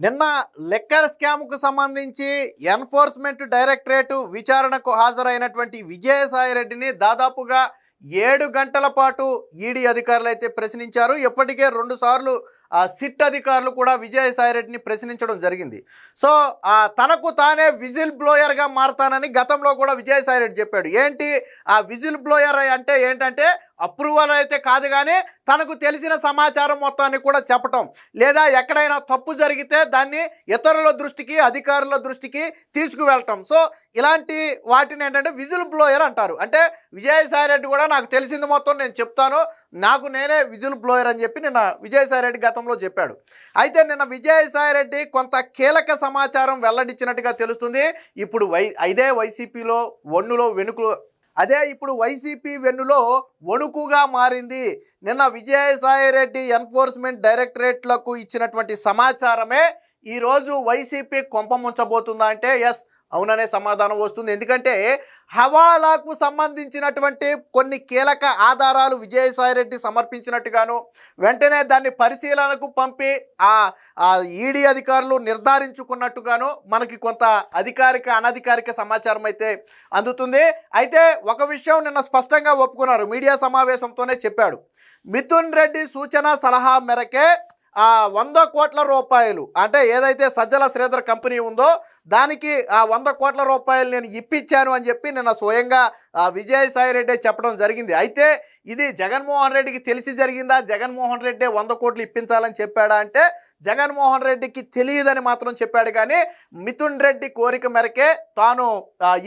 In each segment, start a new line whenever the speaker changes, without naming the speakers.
నిన్న లెక్కర్ స్కామ్కు సంబంధించి enforcement directorate విచారణకు హాజరైనటువంటి విజయసాయిరెడ్డిని దాదాపుగా 7 గంటల పాటు ఈడీ అధికారులు అయితే ప్రశ్నించారు. ఇప్పటికే 2 సార్లు సిట్ అధికారులు కూడా విజయసాయిరెడ్డిని ప్రశ్నించడం జరిగింది. సో తనకు తానే విజిల్ బ్లోయర్గా మారతానని గతంలో కూడా విజయసాయిరెడ్డి చెప్పాడు. ఏంటి ఆ విజిల్ బ్లోయర్ అంటే ఏంటంటే అప్రూవల్ అయితే కాదు, కానీ తనకు తెలిసిన సమాచారం మొత్తాన్ని కూడా చెప్పటం, లేదా ఎక్కడైనా తప్పు జరిగితే దాన్ని ఇతరుల దృష్టికి అధికారుల దృష్టికి తీసుకువెళ్ళటం. సో ఇలాంటి వాటిని ఏంటంటే విజిల్ బ్లోయర్ అంటారు. అంటే విజయసాయిరెడ్డి కూడా నాకు తెలిసింది మొత్తం నేను చెప్తాను, నాకు నేనే విజిల్ బ్లోయర్ అని చెప్పి నిన్న విజయసాయిరెడ్డి గతంలో చెప్పాడు. అయితే నిన్న విజయసాయిరెడ్డి కొంత కీలక సమాచారం వెల్లడించినట్టుగా తెలుస్తుంది. ఇప్పుడు ఇదే వైసీపీలో వైసీపీ వెన్నులో వణుకుగా మారింది. నిన్న విజయసాయిరెడ్డి ఎన్ఫోర్స్మెంట్ డైరెక్టరేట్లకు ఇచ్చినటువంటి సమాచారమే ఈరోజు వైసీపీ కొంపముంచబోతుందా అంటే ఎస్, అవుననే సమాధానం వస్తుంది. ఎందుకంటే హవాలాకు సంబంధించినటువంటి కొన్ని కీలక ఆధారాలు విజయసాయిరెడ్డి సమర్పించినట్టుగాను, వెంటనే దాన్ని పరిశీలనకు పంపి ఈడీ అధికారులు నిర్ధారించుకున్నట్టుగాను మనకి కొంత అధికారిక అనధికారిక సమాచారం అయితే అందుతుంది. అయితే ఒక విషయం నిన్న స్పష్టంగా ఒప్పుకున్నారు, మీడియా సమావేశంతోనే చెప్పాడు. మిథున్ రెడ్డి సూచన సలహా మేరకే 100 కోట్ల రూపాయలు, అంటే ఏదైతే సజ్జల శ్రీధర్ కంపెనీ ఉందో దానికి 100 కోట్ల రూపాయలు నేను ఇప్పించాను అని చెప్పి నిన్న స్వయంగా విజయసాయిరెడ్డి చెప్పడం జరిగింది. అయితే ఇది జగన్మోహన్ రెడ్డికి తెలిసి జరిగిందా, జగన్మోహన్ రెడ్డి 100 కోట్లు ఇప్పించాలని చెప్పాడా అంటే జగన్మోహన్ రెడ్డికి తెలియదని మాత్రం చెప్పాడు. కానీ మిథున్ రెడ్డి కోరిక మేరకే తాను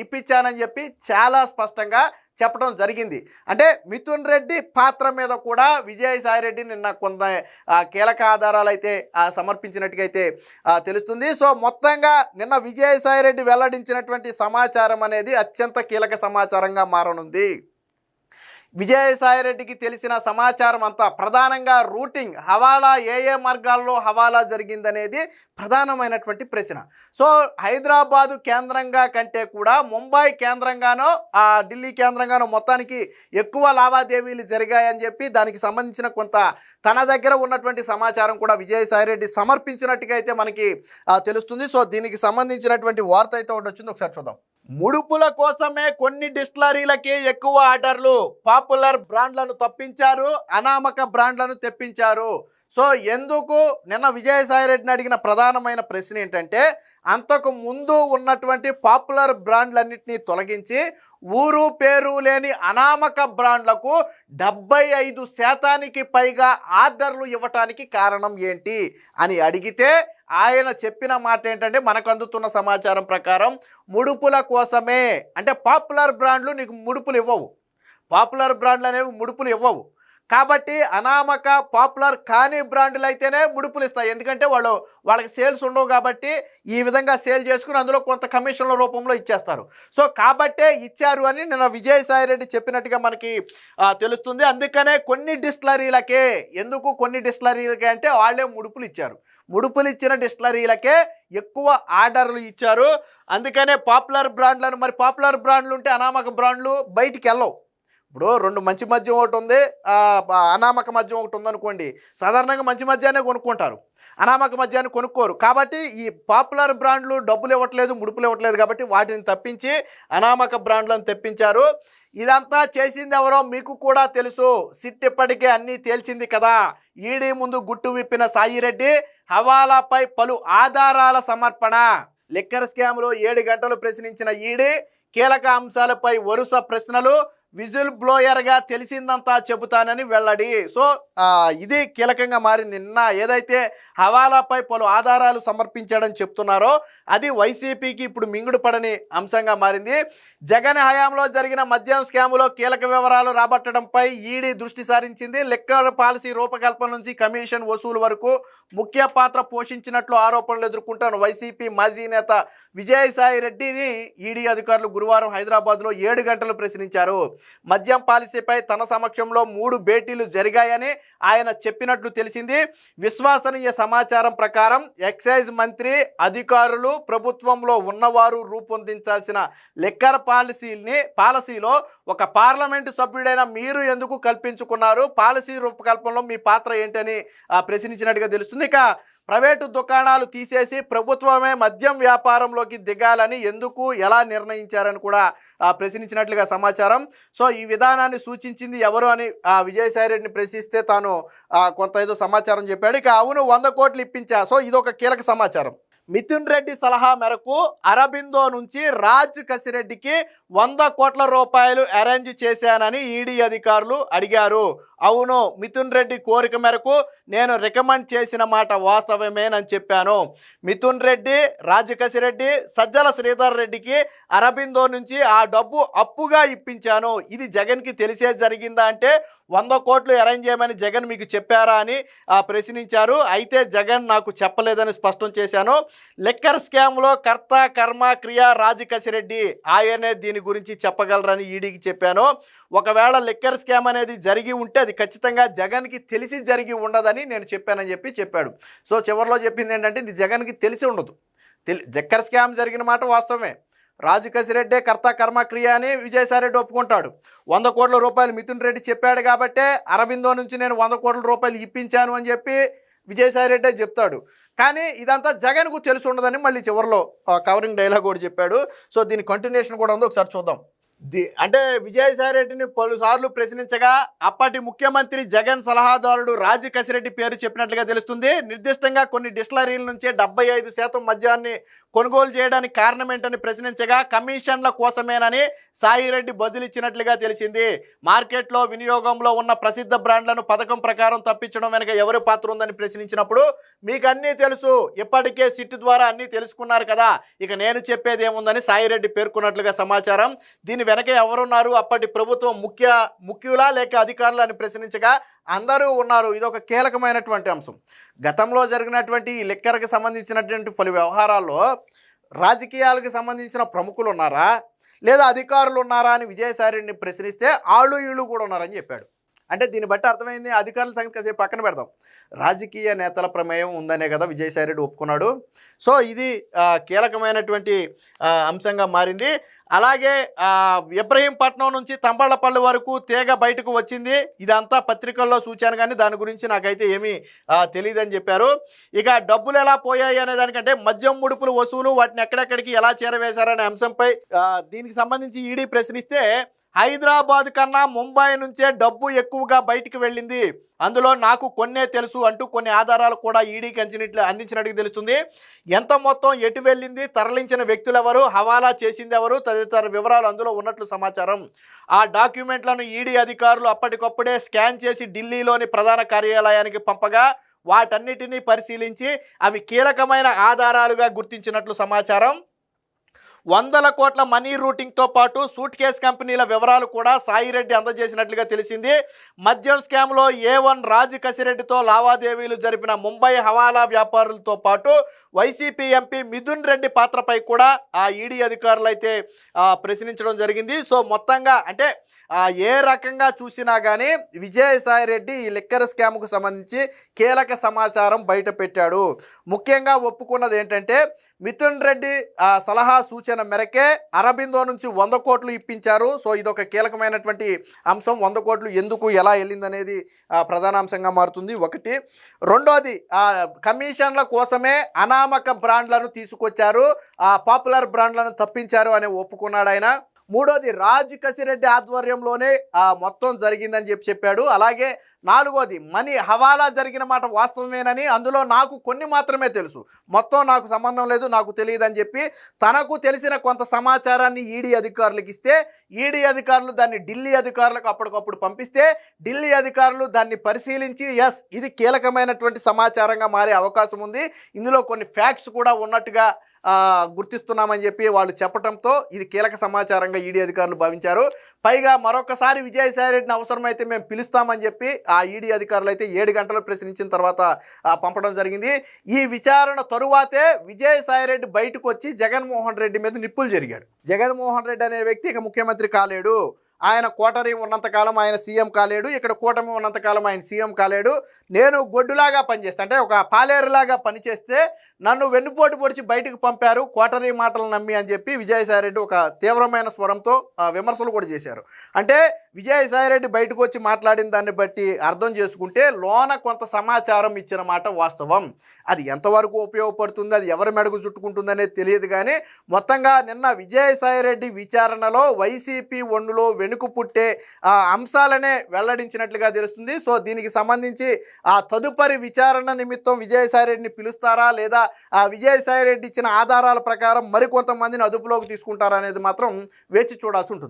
ఇప్పించానని చెప్పి చాలా స్పష్టంగా చెప్పడం జరిగింది. అంటే మిథున్ రెడ్డి పాత్ర మీద కూడా విజయసాయిరెడ్డి నిన్న కొంత కీలక ఆధారాలు అయితే సమర్పించినట్టుగా అయితే తెలుస్తుంది. సో మొత్తంగా నిన్న విజయసాయిరెడ్డి వెల్లడించినటువంటి సమాచారం అనేది అత్యంత కీలక సమాచారంగా మారనుంది. విజయసాయిరెడ్డికి తెలిసిన సమాచారం అంతా ప్రధానంగా రూటింగ్ హవాలా ఏ మార్గాల్లో హవాలా జరిగిందనేది ప్రధానమైనటువంటి ప్రశ్న. సో హైదరాబాదు కేంద్రంగా కంటే కూడా ముంబై కేంద్రంగానో ఢిల్లీ కేంద్రంగానో మొత్తానికి ఎక్కువ లావాదేవీలు జరిగాయని చెప్పి దానికి సంబంధించిన కొంత తన దగ్గర ఉన్నటువంటి సమాచారం కూడా విజయసాయిరెడ్డి సమర్పించినట్టుగా అయితే మనకి తెలుస్తుంది. సో దీనికి సంబంధించినటువంటి వార్త అయితే ఒకటి వచ్చింది, ఒకసారి చూద్దాం. ముడుపుల కోసమే కొన్ని డిస్టిలరీలకి ఎక్కువ ఆర్డర్లు, పాపులర్ బ్రాండ్లను తప్పించారు, అనామక బ్రాండ్లను తెప్పించారు. సో ఎందుకు నిన్న విజయసాయిరెడ్డిని అడిగిన ప్రధానమైన ప్రశ్న ఏంటంటే అంతకు ముందు ఉన్నటువంటి పాపులర్ బ్రాండ్లన్నింటినీ తొలగించి ఊరు పేరు లేని అనామక బ్రాండ్లకు 75% పైగా ఆర్డర్లు ఇవ్వటానికి కారణం ఏంటి అని అడిగితే ఆయన చెప్పిన మాట ఏంటంటే మనకు అందుతున్న సమాచారం ప్రకారం ముడుపుల కోసమే. అంటే పాపులర్ బ్రాండ్లు నీకు ముడుపులు ఇవ్వవు, పాపులర్ బ్రాండ్లు అనేవి ముడుపులు ఇవ్వవు, కాబట్టి అనామక పాపులర్ కాని బ్రాండ్లు అయితేనే ముడుపులు ఇస్తాయి. ఎందుకంటే వాళ్ళకి సేల్స్ ఉండవు కాబట్టి ఈ విధంగా సేల్ చేసుకుని అందులో కొంత కమిషన్ల రూపంలో ఇచ్చేస్తారు. సో కాబట్టే ఇచ్చారు అని నిన్న విజయసాయిరెడ్డి చెప్పినట్టుగా మనకి తెలుస్తుంది. అందుకనే కొన్ని డిస్టిలరీలకే, ఎందుకు కొన్ని డిస్టిలరీలకే అంటే వాళ్ళే ముడుపులు ఇచ్చారు, ముడుపులు ఇచ్చిన డిస్టిలరీలకే ఎక్కువ ఆర్డర్లు ఇచ్చారు. అందుకనే పాపులర్ బ్రాండ్లను, మరి పాపులర్ బ్రాండ్లు ఉంటే అనామక బ్రాండ్లు బయటికి వెళ్ళవు. ఇప్పుడు 2 మంచి మద్యం ఒకటి ఉంది, అనామక మద్యం ఒకటి ఉందనుకోండి, సాధారణంగా మంచి మద్యాన్ని కొనుక్కుంటారు, అనామక మద్యాన్ని కొనుక్కోరు. కాబట్టి ఈ పాపులర్ బ్రాండ్లు డబ్బులు ఇవ్వట్లేదు, ముడుపులు ఇవ్వట్లేదు, కాబట్టి వాటిని తప్పించి అనామక బ్రాండ్లను తెప్పించారు. ఇదంతా చేసింది ఎవరో మీకు కూడా తెలుసు, సిట్ ఇప్పటికే అన్నీ తేల్చింది కదా. ఈడీ ముందు గుట్టు విప్పిన సాయిరెడ్డి హవాలాపై పలు ఆధారాల సమర్పణ. లిక్కర్ స్కామ్లో 7 గంటలు ప్రశ్నించిన ఈడీ కీలక అంశాలపై వరుస ప్రశ్నలు, విజిల్ బ్లోయర్గా తెలిసిందంతా చెబుతానని వెల్లడి. సో ఇది కీలకంగా మారింది. నిన్న ఏదైతే హవాలాపై పలు ఆధారాలు సమర్పించాడని చెప్తున్నారో అది వైసీపీకి ఇప్పుడు మింగుడు పడని అంశంగా మారింది. జగన్ హయాంలో జరిగిన మద్యం స్కాములో కీలక వివరాలు రాబట్టడంపై ఈడీ దృష్టి సారించింది. లిక్కర్ పాలసీ రూపకల్పన నుంచి కమిషన్ వసూలు వరకు ముఖ్య పాత్ర పోషించినట్లు ఆరోపణలు ఎదుర్కొంటున్న వైసీపీ మాజీ నేత విజయసాయిరెడ్డిని ఈడీ అధికారులు గురువారం హైదరాబాద్లో 7 గంటలు ప్రశ్నించారు. మద్యం పాలసీపై తన సమక్షంలో 3 భేటీలు జరిగాయని, ఆయన చెప్పినట్లు తెలిసింది. విశ్వసనీయ సమాచారం ప్రకారం ఎక్సైజ్ మంత్రి, అధికారులు, ప్రభుత్వంలో ఉన్నవారు రూపొందించాల్సిన లిక్కర్ పాలసీలో ఒక పార్లమెంటు సభ్యుడైన మీరు ఎందుకు కల్పించుకున్నారు, పాలసీ రూపకల్పనలో మీ పాత్ర ఏంటని ప్రశ్నించినట్టుగా తెలుస్తుంది. ఇక ప్రైవేటు దుకాణాలు తీసేసి ప్రభుత్వమే మద్యం వ్యాపారంలోకి దిగాలని ఎందుకు, ఎలా నిర్ణయించారని కూడా ప్రశ్నించినట్లుగా సమాచారం. సో ఈ విధానాన్ని సూచించింది ఎవరు అని విజయసాయి రెడ్డిని ప్రశ్నిస్తే తాను కొంత ఏదో సమాచారం చెప్పాడు. ఇక అవును 100 కోట్లు ఇప్పించా. సో ఇదొక కీలక సమాచారం. మిథున్ రెడ్డి సలహా మేరకు అరబిందో నుంచి రాజ్ కసిరెడ్డికి 100 కోట్ల రూపాయలు అరేంజ్ చేశానని ఈడీ అధికారులు అడిగారు. అవును, మిథున్ రెడ్డి కోరిక మేరకు నేను రికమెండ్ చేసిన మాట వాస్తవమేనని చెప్పాను. మిథున్ రెడ్డి, రాజ్ కసిరెడ్డి, సజ్జల శ్రీధర్ రెడ్డికి అరబిందో నుంచి ఆ డబ్బు అప్పుగా ఇప్పించాను. ఇది జగన్కి తెలిసే జరిగిందా అంటే 100 కోట్లు అరేంజ్ చేయమని జగన్ మీకు చెప్పారా అని ప్రశ్నించారు. అయితే జగన్ నాకు చెప్పలేదని స్పష్టం చేశాను. లిక్కర్ స్కామ్లో కర్త కర్మ క్రియ రాజ్ కసిరెడ్డి, ఆయనే దీని గురించి చెప్పగలరని ఈడీకి చెప్పాను. ఒకవేళ లిక్కర్ స్కామ్ అనేది జరిగి ఉంటే అది ఖచ్చితంగా జగన్కి తెలిసి జరిగి ఉండదని నేను చెప్పానని చెప్పాడు. సో చివరిలో చెప్పింది ఏంటంటే ఇది జగన్కి తెలిసి ఉండదు. లిక్కర్ స్కామ్ జరిగిన మాట వాస్తవమే. రాజ్ కసిరెడ్డే కర్త కర్మ క్రియ అని విజయసాయి రెడ్డి ఒప్పుకుంటాడు. 100 కోట్ల రూపాయలు మిథున్ రెడ్డి చెప్పాడు కాబట్టే అరబిందో నుంచి నేను 100 కోట్ల రూపాయలు ఇప్పించాను అని చెప్పి విజయసాయి రెడ్డే చెప్తాడు. కానీ ఇదంతా జగన్కు తెలిసి ఉండదని మళ్ళీ చివరిలో కవరింగ్ డైలాగ్ కూడా చెప్పాడు. సో దీని కంటిన్యూషన్ కూడా ఉంది, ఒకసారి చూద్దాం. అంటే విజయసాయి రెడ్డిని పలుసార్లు ప్రశ్నించగా అప్పటి ముఖ్యమంత్రి జగన్ సలహాదారుడు రాజ్ కసిరెడ్డి పేరు చెప్పినట్లుగా తెలుస్తుంది. నిర్దిష్టంగా కొన్ని డిస్టిలరీల నుంచే 75% మద్యాన్ని కొనుగోలు చేయడానికి కారణం ఏంటని ప్రశ్నించగా కమిషన్ల కోసమేనని సాయిరెడ్డి బదులిచ్చినట్లుగా తెలిసింది. మార్కెట్లో వినియోగంలో ఉన్న ప్రసిద్ధ బ్రాండ్లను పథకం ప్రకారం తప్పించడం వెనుక ఎవరి పాత్ర ఉందని ప్రశ్నించినప్పుడు మీకు అన్నీ తెలుసు, ఇప్పటికే సిట్ ద్వారా అన్నీ తెలుసుకున్నారు కదా, ఇక నేను చెప్పేది ఏముందని సాయిరెడ్డి పేర్కొన్నట్లుగా సమాచారం. దీని వెనక ఎవరున్నారు, అప్పటి ప్రభుత్వం ముఖ్యులా లేక అధికారులు అని ప్రశ్నించగా అందరూ ఉన్నారు. ఇది ఒక కీలకమైనటువంటి అంశం. గతంలో జరిగినటువంటి ఈ లిక్కర్కి సంబంధించినటువంటి పలు వ్యవహారాల్లో రాజకీయాలకు సంబంధించిన ప్రముఖులు ఉన్నారా లేదా అధికారులు ఉన్నారా అని విజయసాయి రెడ్డిని ప్రశ్నిస్తే ఆళ్ళు ఈళ్ళు కూడా ఉన్నారని చెప్పాడు. అంటే దీన్ని బట్టి అర్థమైంది అధికారుల సంగతి కాసేపు పక్కన పెడదాం, రాజకీయ నేతల ప్రమేయం ఉందనే కదా విజయసాయి రెడ్డి ఒప్పుకున్నాడు. సో ఇది కీలకమైనటువంటి అంశంగా మారింది. అలాగే ఇబ్రహీంపట్నం నుంచి తంబళ్ళపల్లి వరకు తీగ బయటకు వచ్చింది. ఇదంతా పత్రికల్లో సూచాను, కానీ దాని గురించి నాకైతే ఏమీ తెలియదని చెప్పారు. ఇక డబ్బులు ఎలా పోయాయి అనే దానికంటే మద్యం ముడుపులు వసూలు వాటిని ఎక్కడెక్కడికి ఎలా చేరవేశారనే అంశంపై దీనికి సంబంధించి ఈడీ ప్రశ్నిస్తే హైదరాబాద్ కన్నా ముంబై నుంచే డబ్బు ఎక్కువగా బయటికి వెళ్ళింది, అందులో నాకు కొన్నే తెలుసు అంటూ కొన్ని ఆధారాలు కూడా ఈడీకి అందించినట్టుగా తెలుస్తుంది. ఎంత మొత్తం ఎటు వెళ్ళింది, తరలించిన వ్యక్తులు ఎవరు, హవాలా చేసింది ఎవరు తదితర వివరాలు అందులో ఉన్నట్లు సమాచారం. ఆ డాక్యుమెంట్లను ఈడీ అధికారులు అప్పటికప్పుడే స్కాన్ చేసి ఢిల్లీలోని ప్రధాన కార్యాలయానికి పంపగా వాటన్నిటినీ పరిశీలించి అవి కీలకమైన ఆధారాలుగా గుర్తించినట్లు సమాచారం. 100 కోట్ల మనీ రూటింగ్తో పాటు సూట్ కేస్ కంపెనీల వివరాలు కూడా సాయిరెడ్డి అందజేసినట్లుగా తెలిసింది. మద్యం స్కామ్లో A1 రాజ్ కసిరెడ్డితో లావాదేవీలు జరిపిన ముంబై హవాలా వ్యాపారులతో పాటు వైసీపీ ఎంపీ మిథున్ రెడ్డి పాత్రపై కూడా ఆ ఈడీ అధికారులు అయితే ప్రశ్నించడం జరిగింది. సో మొత్తంగా అంటే ఏ రకంగా చూసినా కానీ విజయసాయి రెడ్డి ఈ లిక్కర్ స్కామ్కు సంబంధించి కీలక సమాచారం బయట పెట్టాడు. ముఖ్యంగా ఒప్పుకున్నది ఏంటంటే మిథున్ రెడ్డి సలహా సూచన మేరకే అరబిందో నుంచి 100 కోట్లు ఇప్పించారు. సో ఇదొక కీలకమైనటువంటి అంశం. 100 కోట్లు ఎందుకు ఎలా వెళ్ళిందనేది ప్రధాన అంశంగా మారుతుంది. ఒకటి. రెండోది కమిషన్ల కోసమే అనామక బ్రాండ్లను తీసుకొచ్చారు, పాపులర్ బ్రాండ్లను తప్పించారు అని ఒప్పుకున్నాడు ఆయన. మూడోది రాజ్ కసిరెడ్డి ఆధ్వర్యంలోనే మొత్తం జరిగిందని చెప్పాడు. అలాగే నాలుగోది మనీ హవాలా జరిగిన మాట వాస్తవమేనని, అందులో నాకు కొన్ని మాత్రమే తెలుసు, మొత్తం నాకు సంబంధం లేదు, నాకు తెలియదని చెప్పి తనకు తెలిసిన కొంత సమాచారాన్ని ఈడీ అధికారులకు ఇస్తే ఈడీ అధికారులు దాన్ని ఢిల్లీ అధికారులకు అప్పటికప్పుడు పంపిస్తే ఢిల్లీ అధికారులు దాన్ని పరిశీలించి ఎస్ ఇది కీలకమైనటువంటి సమాచారంగా మారే అవకాశం ఉంది, ఇందులో కొన్ని ఫ్యాక్ట్స్ కూడా ఉన్నట్టుగా గుర్తిస్తున్నామని చెప్పి వాళ్ళు చెప్పడంతో ఇది కీలక సమాచారంగా ఈడీ అధికారులు భావించారు. పైగా మరొకసారి విజయసాయి రెడ్డిని అవసరమైతే మేము పిలుస్తామని చెప్పి ఆ ఈడీ అధికారులు అయితే 7 గంటలు ప్రశ్నించిన తర్వాత పంపడం జరిగింది. ఈ విచారణ తరువాతే విజయసాయి రెడ్డి బయటకు వచ్చి జగన్మోహన్ రెడ్డి మీద నిప్పులు జరిగాడు. జగన్మోహన్ రెడ్డి అనే వ్యక్తి ఇక ముఖ్యమంత్రి కాలేడు, ఆయన కోటరీ ఉన్నంతకాలం ఆయన సీఎం కాలేడు, ఇక్కడ కూటమి ఉన్నంతకాలం ఆయన సీఎం కాలేడు, నేను గొడ్డులాగా పనిచేస్తా అంటే ఒక పాలేరులాగా పనిచేస్తే నన్ను వెన్నుపోటు పొడిచి బయటకు పంపారు కోటరీ మాటలు నమ్మి అని చెప్పి విజయసాయిరెడ్డి ఒక తీవ్రమైన స్వరంతో విమర్శలు కూడా చేశారు. అంటే విజయసాయిరెడ్డి బయటకు వచ్చి మాట్లాడిన దాన్ని బట్టి అర్థం చేసుకుంటే లోన కొంత సమాచారం ఇచ్చిన మాట వాస్తవం. అది ఎంతవరకు ఉపయోగపడుతుంది, అది ఎవరి మెడకు చుట్టుకుంటుందనేది తెలియదు. కానీ మొత్తంగా నిన్న విజయసాయిరెడ్డి విచారణలో వైసీపీ ఒండులో వెనుక పుట్టే అంశాలనే వెల్లడించినట్లుగా తెలుస్తుంది. సో దీనికి సంబంధించి తదుపరి విచారణ నిమిత్తం విజయసాయిరెడ్డిని పిలుస్తారా లేదా విజయసాయిరెడ్డి ఇచ్చిన ఆధారాల ప్రకారం మరికొంతమందిని అదుపులోకి తీసుకుంటారా అనేది మాత్రం వేచి చూడాల్సి ఉంటుంది.